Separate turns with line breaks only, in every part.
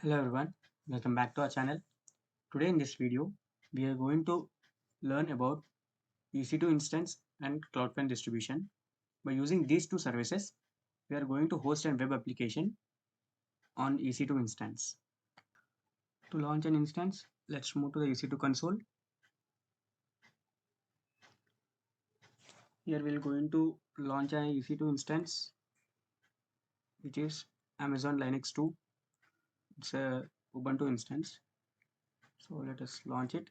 Hello everyone, welcome back to our channel. Today in this video, we are going to learn about EC2 instance and Cloudfront distribution. By using these two services, we are going to host a web application on EC2 instance. To launch an instance, let's move to the EC2 console. Here we are going to launch an EC2 instance, which is Amazon Linux 2. It's a Ubuntu instance. So let us launch it.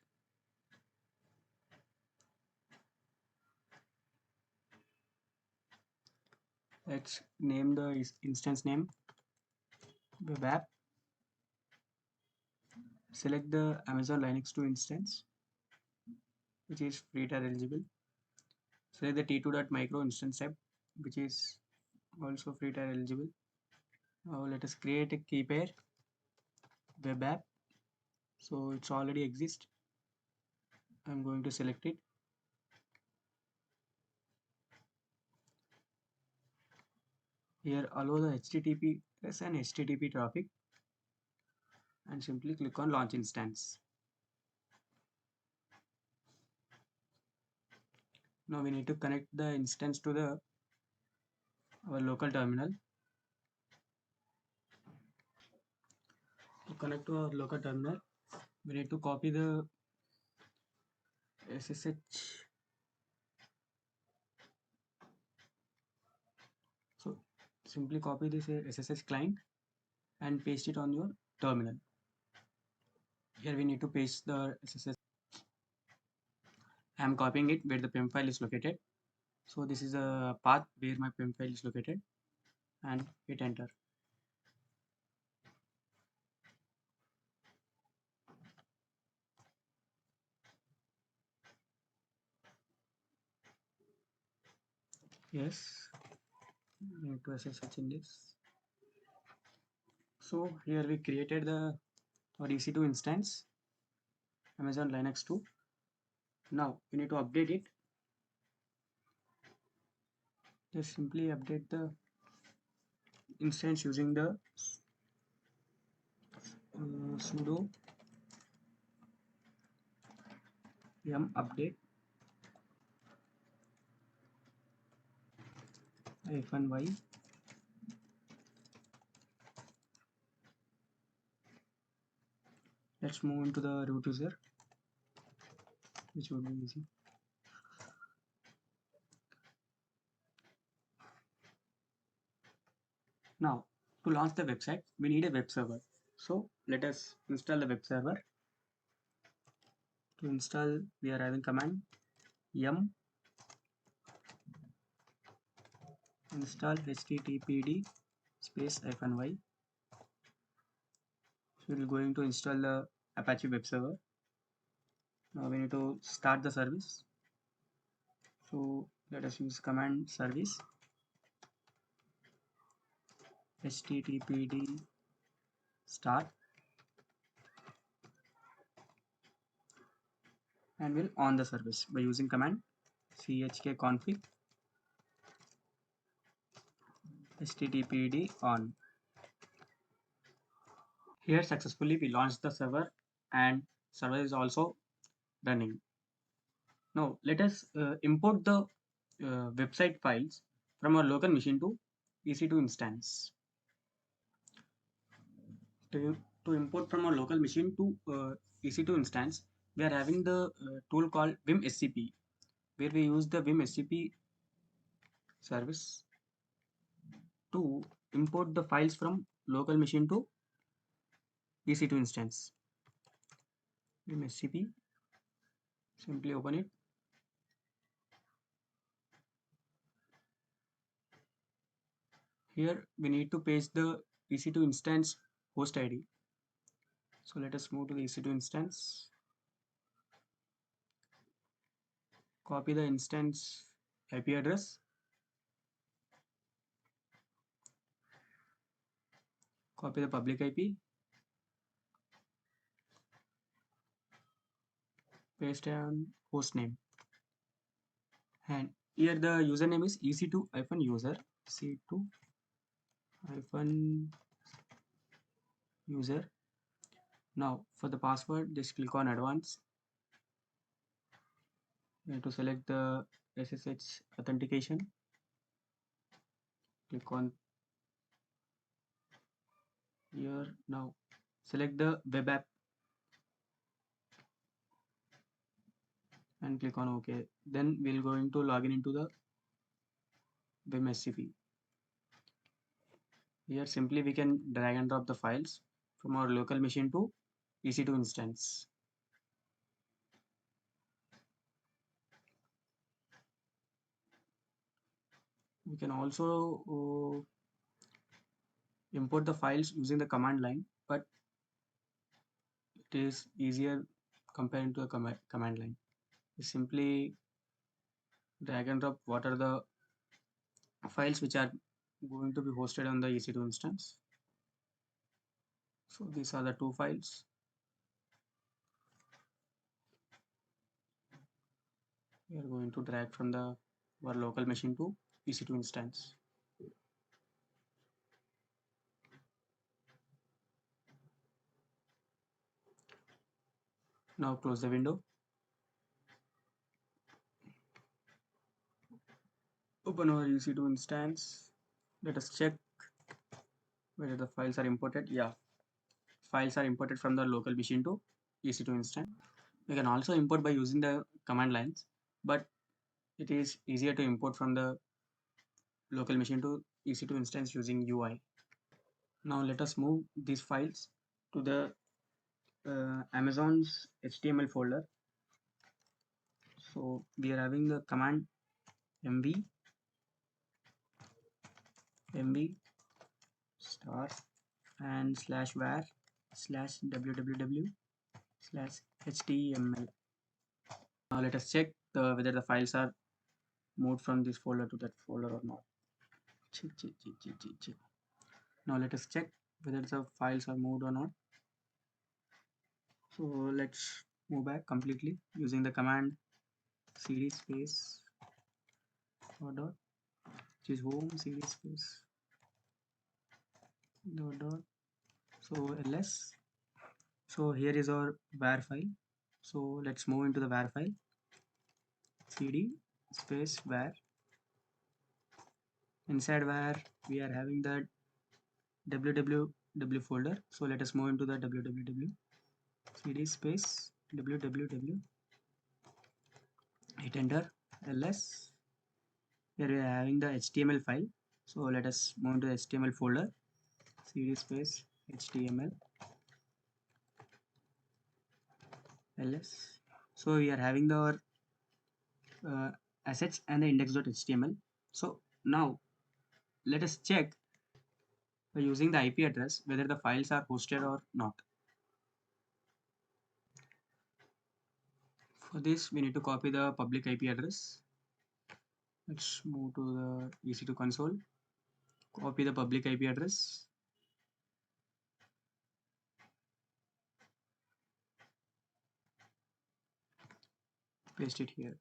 Let's name the instance name web app. Select the Amazon Linux 2 instance, which is free tier eligible. Select the t2.micro instance type, which is also free tier eligible. Now let us create a key pair web app. So it's already exists. I'm going to select it. Here allow the HTTPS and HTTP traffic and simply click on launch instance. Now we need to connect the instance to our local terminal. To connect to our local terminal, we need to copy the SSH. So simply copy this SSH client and paste it on your terminal. Here we need to paste the SSH. I am copying it where the PEM file is located. So this is a path where my PEM file is located and hit enter. Yes, we need to SSH in this. So here we created our EC2 instance, Amazon Linux 2. Now we need to update it. Just simply update the instance using the sudo yum update -y. Let's move into the root user, which would be easy. Now to launch the website, we need a web server. So let us install the web server. To install, we are having command yum install httpd -y. So we are going to install the Apache web server. Now we need to start the service. So let us use command service httpd start and we'll on the service by using command chkconfig httpd on. Here successfully we launched the server and server is also running. Now let us import the website files from our local machine to EC2 instance. To import from our local machine to EC2 instance, we are having the tool called Vim SCP, where we use the Vim SCP service to import the files from local machine to EC2 instance. Vim SCP, simply open it. Here we need to paste the EC2 instance host ID. So let us move to the EC2 instance. Copy the instance IP address. Copy the public IP. Paste on host name. And here the username is ec2-user. ec2-user. Now for the password, just click on advanced. You have to select the SSH authentication. Click on here. Now select the web app and click on OK. Then we're going to log in into the Vim SCP. Here simply we can drag and drop the files from our local machine to EC2 instance. We can also import the files using the command line, but it is easier compared to a command line. We simply drag and drop what are the files which are going to be hosted on the EC2 instance. So these are the two files. We are going to drag from the our local machine to EC2 instance. Now close the window. Open our EC2 instance. Let us check whether the files are imported. Yeah, files are imported from the local machine to EC2 instance. We can also import by using the command lines, but it is easier to import from the local machine to EC2 instance using UI. Now let us move these files to the Amazon's HTML folder. So we are having the command mv star and /var /www/html. Now let us check whether the files are moved from this folder to that folder or not. Check. Now let us check whether the files are moved or not. So let's move back completely using the command cd space dot, which is home cd space dot. So ls. So here is our var file. So let's move into the var file. cd space var. Inside var we are having the www folder. So let us move into the www. cd space www. Hit enter. ls. Here we are having the HTML file. So let us move into the HTML folder. cd space HTML ls. So we are having the assets and the index.html. So now let us check by using the IP address whether the files are hosted or not. For this we need to copy the public IP address. Let's move to the EC2 console. Copy the public IP address. Paste it here.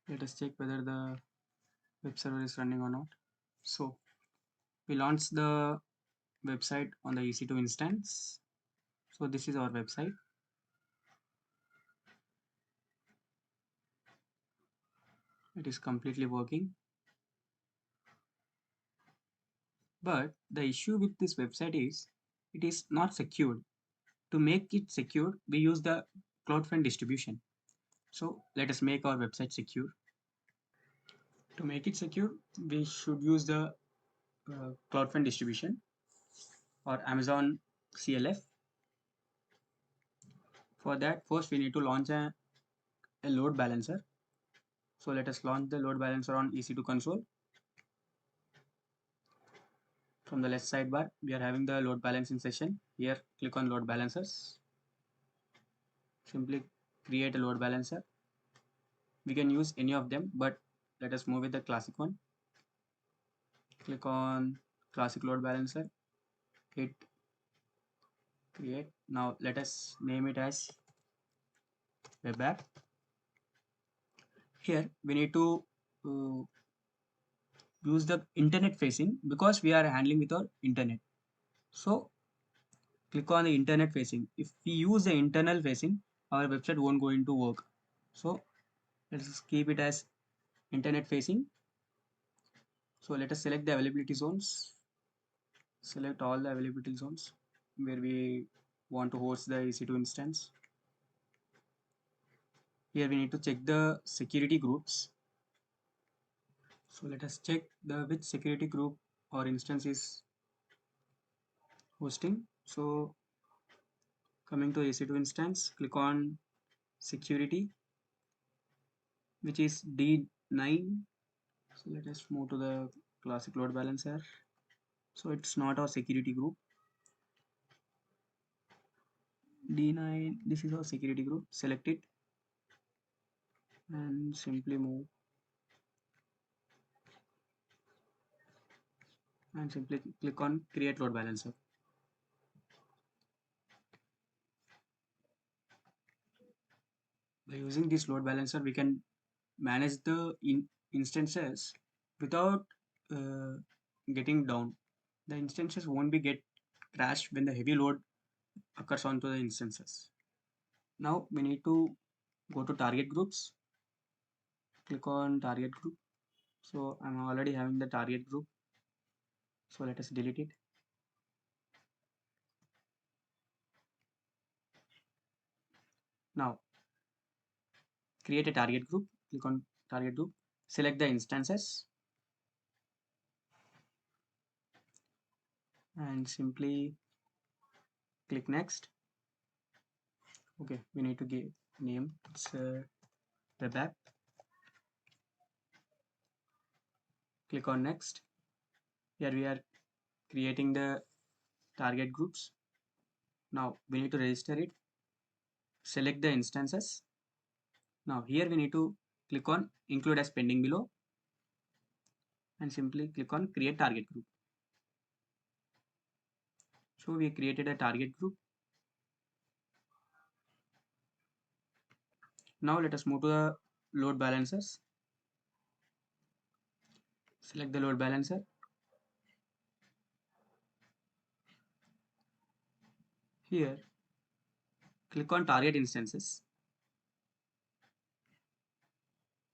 Let us check whether the web server is running or not. So we launched the website on the EC2 instance. So this is our website. It is completely working. But the issue with this website is it is not secured. To make it secure, we use the Cloudfront distribution. So let us make our website secure. To make it secure, we should use the Cloudfront distribution or Amazon CLF. For that, first we need to launch a load balancer. So let us launch the load balancer on EC2 console. From the left sidebar, we are having the load balancing session. Here, click on load balancers. Simply create a load balancer. We can use any of them, but let us move with the classic one. Click on classic load balancer. Hit create. Now let us name it as web app. Here we need to use the internet facing because we are handling with our internet. So click on the internet facing. If we use the internal facing, our website won't going to work. So let's keep it as internet facing. So let us select the availability zones. Select all the availability zones where we want to host the EC2 instance. Here we need to check the security groups. So let us check the which security group or instance is hosting. So coming to EC2 instance, click on security, which is D9. So let us move to the classic load balancer. So it's not our security group. D9, this is our security group. Select it and simply move and simply click on create load balancer. By using this load balancer, we can manage the instances without uh, getting down. The instances won't be get crashed when the heavy load occurs onto the instances. Now we need to go to target groups. Click on target group. So I'm already having the target group. So let us delete it. Now create a target group. Click on target group. Select the instances and simply click next. Okay, we need to give name. It's web app. Click on next. Here we are creating the target groups. Now we need to register it. Select the instances. Now here we need to click on include as pending below and simply click on create target group. So we created a target group. Now let us move to the load balancers. Select the load balancer. Here click on target instances.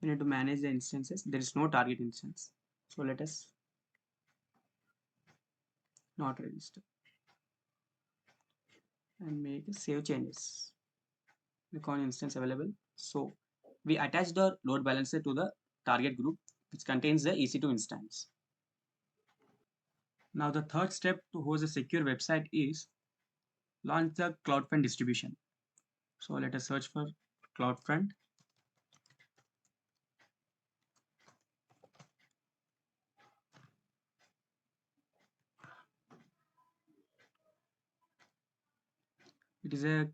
We need to manage the instances. There is no target instance. So let us not register and make save changes. Click on instance available. So we attach the load balancer to the target group which contains the EC2 instance. Now the third step to host a secure website is launch the Cloudfront distribution. So let us search for Cloudfront. It is a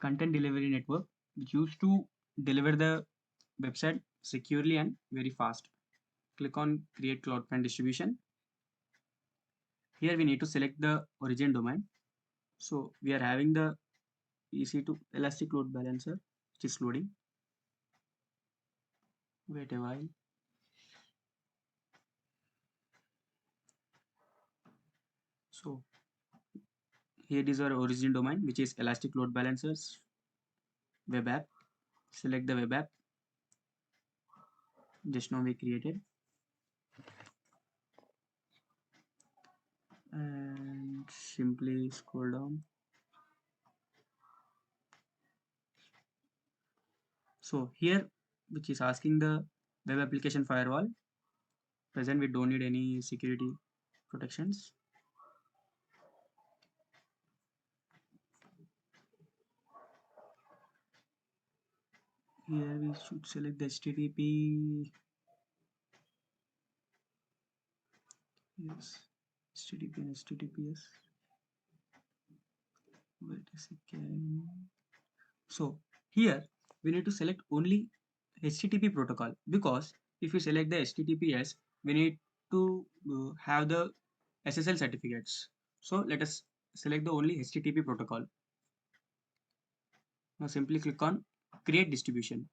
content delivery network which used to deliver the website securely and very fast. Click on create Cloudfront distribution. Here we need to select the origin domain. So we are having the EC2 Elastic Load Balancer which is loading. Wait a while. So here is our origin domain which is Elastic Load Balancers web app. Select the web app. Just now we created. And simply scroll down. So here which is asking the web application firewall. Present we don't need any security protections. Here we should select the HTTP. Yes, HTTP and HTTPS. Wait a second. So here we need to select only HTTP protocol because if you select the HTTPS, we need to have the SSL certificates. So let us select the only HTTP protocol. Now simply click on create distribution.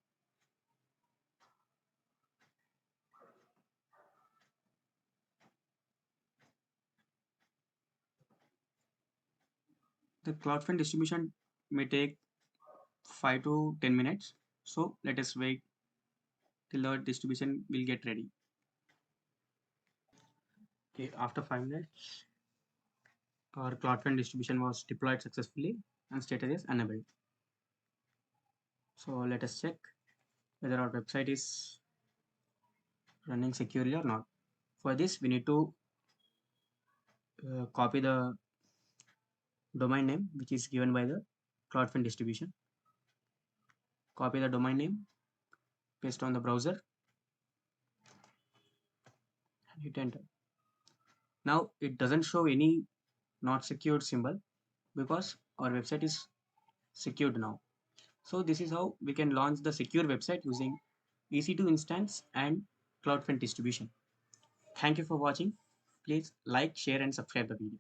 The Cloudfront distribution may take 5 to 10 minutes. So let us wait till the distribution will get ready. Okay, after 5 minutes, our Cloudfront distribution was deployed successfully and status is enabled. So let us check whether our website is running securely or not. For this, we need to copy the domain name which is given by the Cloudfront distribution. Copy the domain name, paste on the browser, and hit enter. Now it doesn't show any not secured symbol because our website is secured now. So this is how we can launch the secure website using EC2 instance and Cloudfront distribution. Thank you for watching. Please like, share and subscribe the video.